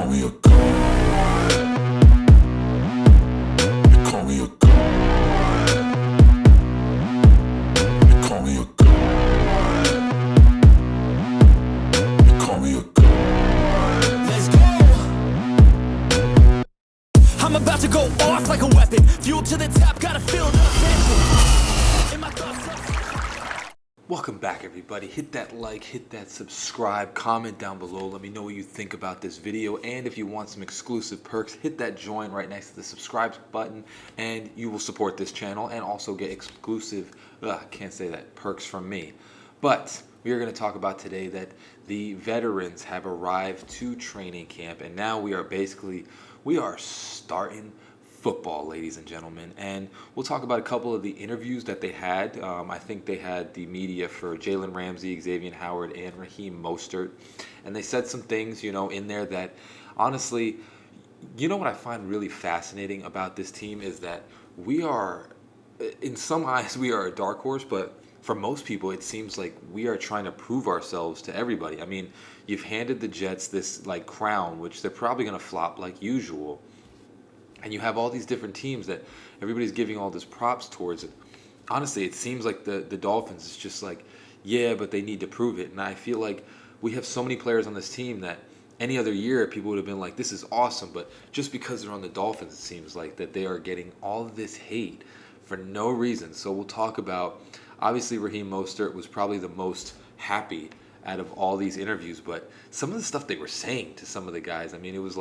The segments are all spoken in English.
me a god. They call me a god. They call me a god. They call me a god. Let's go! I'm about to go off like a weapon. Fuel to the top, gotta feel the tension. In my thoughts. Welcome back, everybody. Hit that like, hit that subscribe, comment down below. Let me know what you think about this video. And if you want some exclusive perks, hit that join right next to the subscribe button and you will support this channel and also get exclusive, can't say that, perks from me. But we are going to talk about today that the veterans have arrived to training camp and now we are starting football, ladies and gentlemen, and we'll talk about a couple of the interviews that they had. I think they had the media for Jalen Ramsey, Xavier Howard, and Raheem Mostert, and they said some things, in there that honestly, what I find really fascinating about this team is that we are, in some eyes, we are a dark horse, but for most people, it seems like we are trying to prove ourselves to everybody. I mean, you've handed the Jets this crown, which they're probably going to flop like usual. And you have all these different teams that everybody's giving all this props towards it. Honestly, it seems like the Dolphins is just like, yeah, but they need to prove it. And I feel like we have so many players on this team that any other year people would have been like, this is awesome. But just because they're on the Dolphins, it seems like that they are getting all of this hate for no reason. So we'll talk about, obviously, Raheem Mostert was probably the most happy out of all these interviews. But some of the stuff they were saying to some of the guys, I mean, it was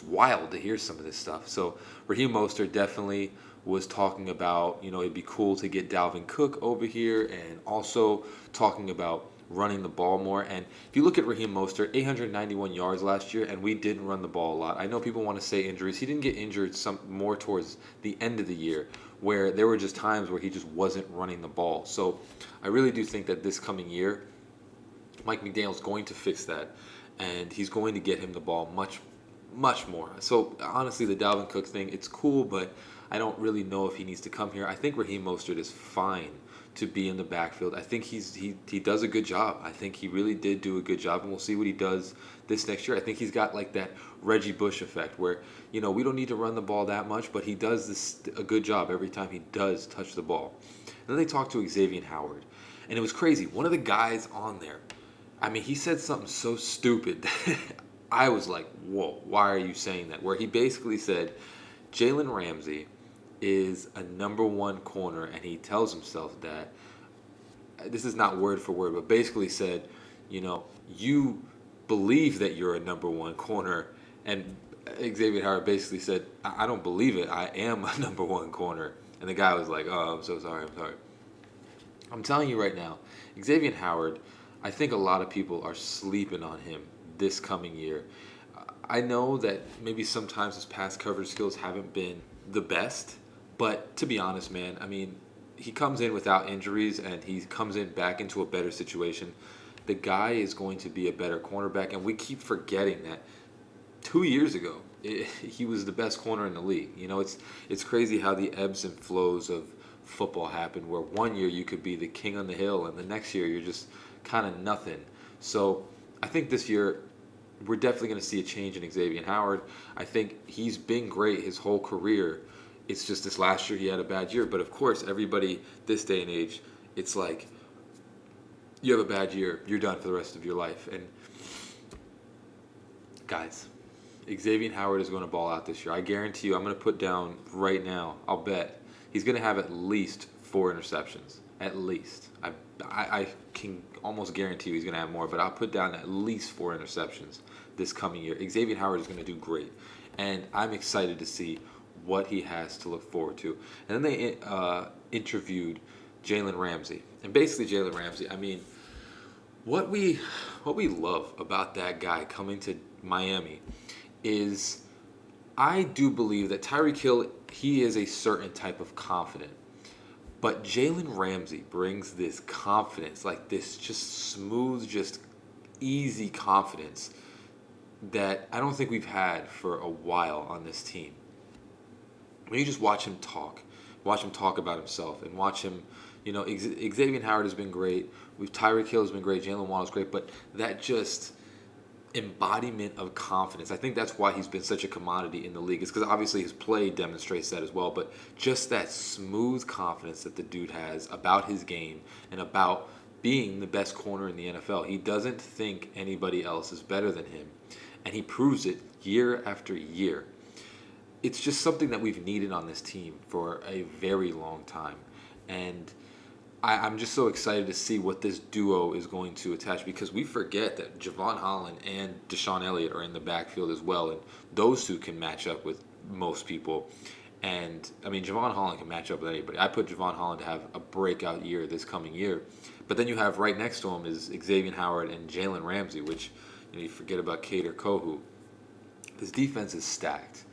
wild to hear some of this stuff. So Raheem Mostert definitely was talking about, it'd be cool to get Dalvin Cook over here and also talking about running the ball more. And if you look at Raheem Mostert, 891 yards last year, and we didn't run the ball a lot. I know people want to say injuries. He didn't get injured some more towards the end of the year where there were just times where he just wasn't running the ball. So I really do think that this coming year, Mike McDaniel's going to fix that, and he's going to get him the ball much more. So honestly, the Dalvin Cook thing, it's cool, but I don't really know if he needs to come here. I think Raheem Mostert is fine to be in the backfield. I think he does a good job. I think he really did do a good job, and we'll see what he does this next year. I think he's got like that Reggie Bush effect where, we don't need to run the ball that much, but he does a good job every time he does touch the ball. And then they talked to Xavier Howard, and it was crazy. One of the guys on there, I mean, he said something so stupid I was like, whoa, why are you saying that? Where he basically said Jalen Ramsey is a number one corner, and he tells himself that, this is not word for word, but basically said, you believe that you're a number one corner, and Xavier Howard basically said, I don't believe it, I am a number one corner. And the guy was like, oh, I'm so sorry, I'm sorry. I'm telling you right now, Xavier Howard, I think a lot of people are sleeping on him this coming year. I know that maybe sometimes his pass coverage skills haven't been the best, but to be honest, man, I mean, he comes in without injuries and he comes in back into a better situation. The guy is going to be a better cornerback, and we keep forgetting that 2 years ago, he was the best corner in the league. It's crazy how the ebbs and flows of football happen, where one year you could be the king on the hill and the next year you're just kind of nothing. So I think this year we're definitely going to see a change in Xavier Howard. I think he's been great his whole career. It's just this last year he had a bad year. But of course, everybody this day and age, it's like you have a bad year, you're done for the rest of your life. And guys, Xavier Howard is going to ball out this year. I guarantee you, I'm going to put down right now, I'll bet he's going to have at least 4 interceptions. At least. I can almost guarantee you he's going to have more, but I'll put down at least 4 interceptions this coming year. Xavier Howard is going to do great, and I'm excited to see what he has to look forward to. And then they interviewed Jalen Ramsey, and basically Jalen Ramsey, I mean, what we love about that guy coming to Miami is I do believe that Tyreek Hill, he is a certain type of confident. But Jalen Ramsey brings this confidence, like this just smooth, just easy confidence that I don't think we've had for a while on this team. When you just watch him talk about himself, and watch him, Xavier Howard has been great. Tyreek Hill has been great. Jalen Waddle's great. But that just embodiment of confidence. I think that's why he's been such a commodity in the league. It's because obviously his play demonstrates that as well, but just that smooth confidence that the dude has about his game and about being the best corner in the NFL. He doesn't think anybody else is better than him, and he proves it year after year. It's just something that we've needed on this team for a very long time, and I'm just so excited to see what this duo is going to attach, because we forget that Javon Holland and Deshaun Elliott are in the backfield as well, and those two can match up with most people. And I mean, Javon Holland can match up with anybody. I put Javon Holland to have a breakout year this coming year, but then you have right next to him is Xavier Howard and Jalen Ramsey, which you forget about Kader Kohu. This defense is stacked,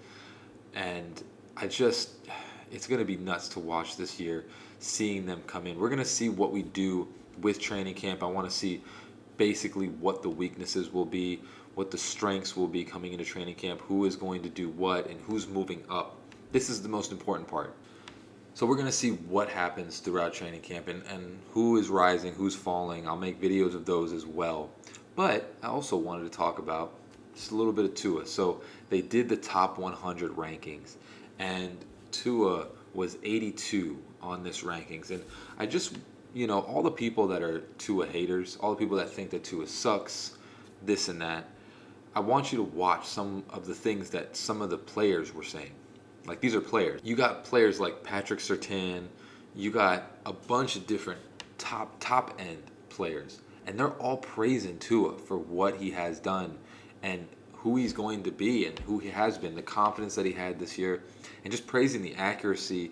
and it's going to be nuts to watch this year, seeing them come in. We're going to see what we do with training camp. I want to see basically what the weaknesses will be, what the strengths will be coming into training camp, who is going to do what, and who's moving up. This is the most important part. So we're going to see what happens throughout training camp and who is rising, who's falling. I'll make videos of those as well. But I also wanted to talk about just a little bit of Tua. So they did the top 100 rankings, and Tua was 82 on this rankings. And I just, all the people that are Tua haters, all the people that think that Tua sucks, this and that, I want you to watch some of the things that some of the players were saying. Like, these are players. You got players like Patrick Surtain. You got a bunch of different top end players, and they're all praising Tua for what he has done and who he's going to be and who he has been, the confidence that he had this year, and just praising the accuracy.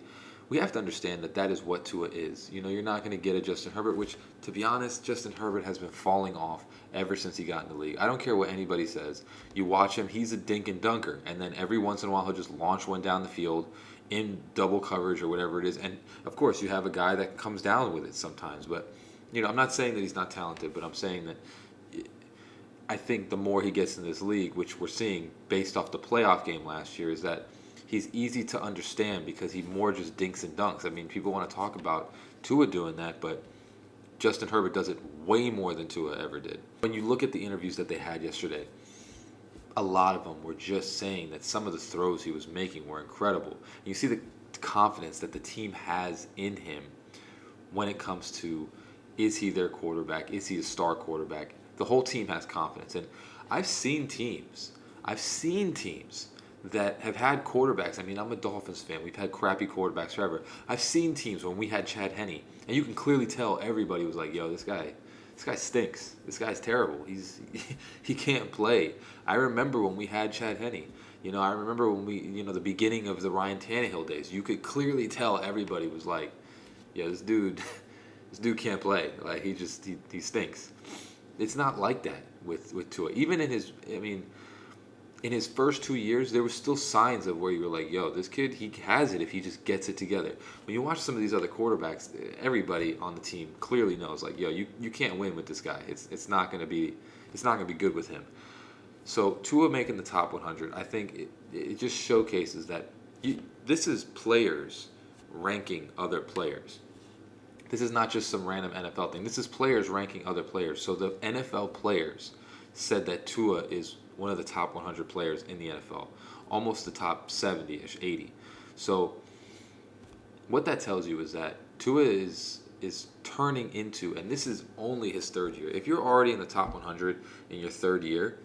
We have to understand that that is what Tua is. You're not going to get a Justin Herbert, which, to be honest, Justin Herbert has been falling off ever since he got in the league. I don't care what anybody says. You watch him, he's a dink and dunker, and then every once in a while he'll just launch one down the field in double coverage or whatever it is. And, of course, you have a guy that comes down with it sometimes. But, I'm not saying that he's not talented, but I'm saying that I think the more he gets in this league, which we're seeing based off the playoff game last year, is that he's easy to understand because he more just dinks and dunks. I mean, people want to talk about Tua doing that, but Justin Herbert does it way more than Tua ever did. When you look at the interviews that they had yesterday, a lot of them were just saying that some of the throws he was making were incredible. And you see the confidence that the team has in him when it comes to, is he their quarterback? Is he a star quarterback? The whole team has confidence. And I've seen teams that have had quarterbacks. I mean, I'm a Dolphins fan. We've had crappy quarterbacks forever. I've seen teams when we had Chad Henne, and you can clearly tell everybody was like, yo, this guy stinks. This guy's terrible. He can't play. I remember when we had Chad Henne. I remember when we, the beginning of the Ryan Tannehill days. You could clearly tell everybody was like, yeah, this dude can't play. Like, he stinks. It's not like that with Tua. Even in his first 2 years, there was still signs of where you were like, yo, this kid, he has it if he just gets it together. When you watch some of these other quarterbacks, everybody on the team clearly knows, like, yo, you can't win with this guy. It's not gonna be good with him. So Tua making the top 100, I think it just showcases that this is players ranking other players. This is not just some random NFL thing. This is players ranking other players. So the NFL players said that Tua is one of the top 100 players in the NFL, almost the top 70-ish, 80. So what that tells you is that Tua is turning into, and this is only his third year. If you're already in the top 100 in your third year,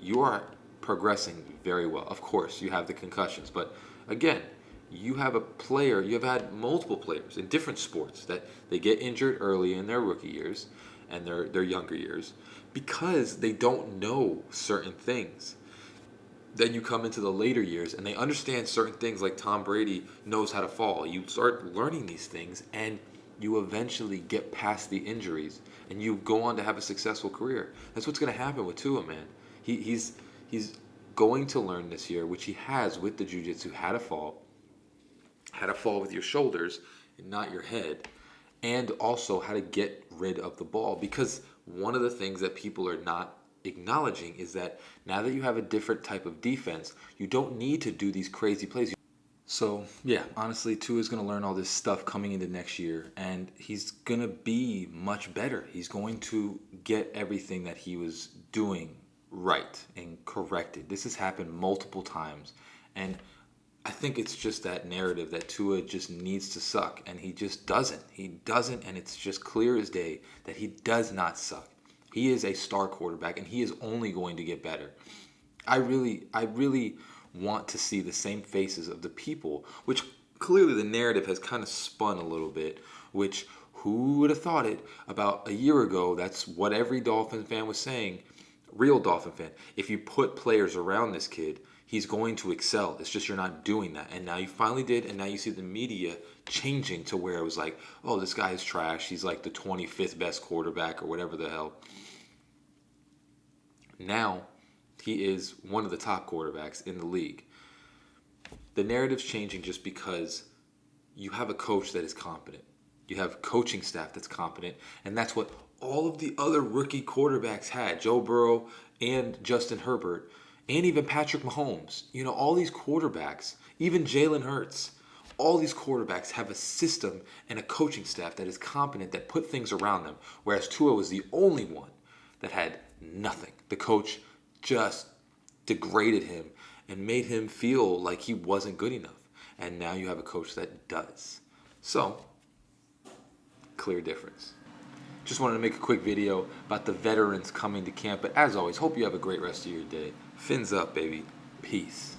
you are progressing very well. Of course, you have the concussions, but again, you have had multiple players in different sports that they get injured early in their rookie years and their younger years because they don't know certain things. Then you come into the later years and they understand certain things, like Tom Brady knows how to fall. You start learning these things and you eventually get past the injuries and you go on to have a successful career. That's what's going to happen with Tua, man. He's going to learn this year, which he has with the jiu-jitsu, how to fall with your shoulders and not your head, and also how to get rid of the ball. Because one of the things that people are not acknowledging is that now that you have a different type of defense, you don't need to do these crazy plays. So, yeah, honestly, Tua is going to learn all this stuff coming into next year, and he's going to be much better. He's going to get everything that he was doing right and corrected. This has happened multiple times, and I think it's just that narrative that Tua just needs to suck, and he just doesn't. He doesn't, and it's just clear as day that he does not suck. He is a star quarterback, and he is only going to get better. I really want to see the same faces of the people, which clearly the narrative has kind of spun a little bit, which who would have thought it about a year ago? That's what every Dolphin fan was saying, real Dolphin fan. If you put players around this kid, he's going to excel. It's just you're not doing that. And now you finally did, and now you see the media changing to where it was like, oh, this guy is trash. He's like the 25th best quarterback or whatever the hell. Now he is one of the top quarterbacks in the league. The narrative's changing just because you have a coach that is competent. You have coaching staff that's competent, and that's what all of the other rookie quarterbacks had. Joe Burrow and Justin Herbert, and even Patrick Mahomes. You know, all these quarterbacks, even Jalen Hurts, all these quarterbacks have a system and a coaching staff that is competent, that put things around them, whereas Tua was the only one that had nothing. The coach just degraded him and made him feel like he wasn't good enough. And now you have a coach that does. So, clear difference. Just wanted to make a quick video about the veterans coming to camp. But as always, hope you have a great rest of your day. Fins up, baby. Peace.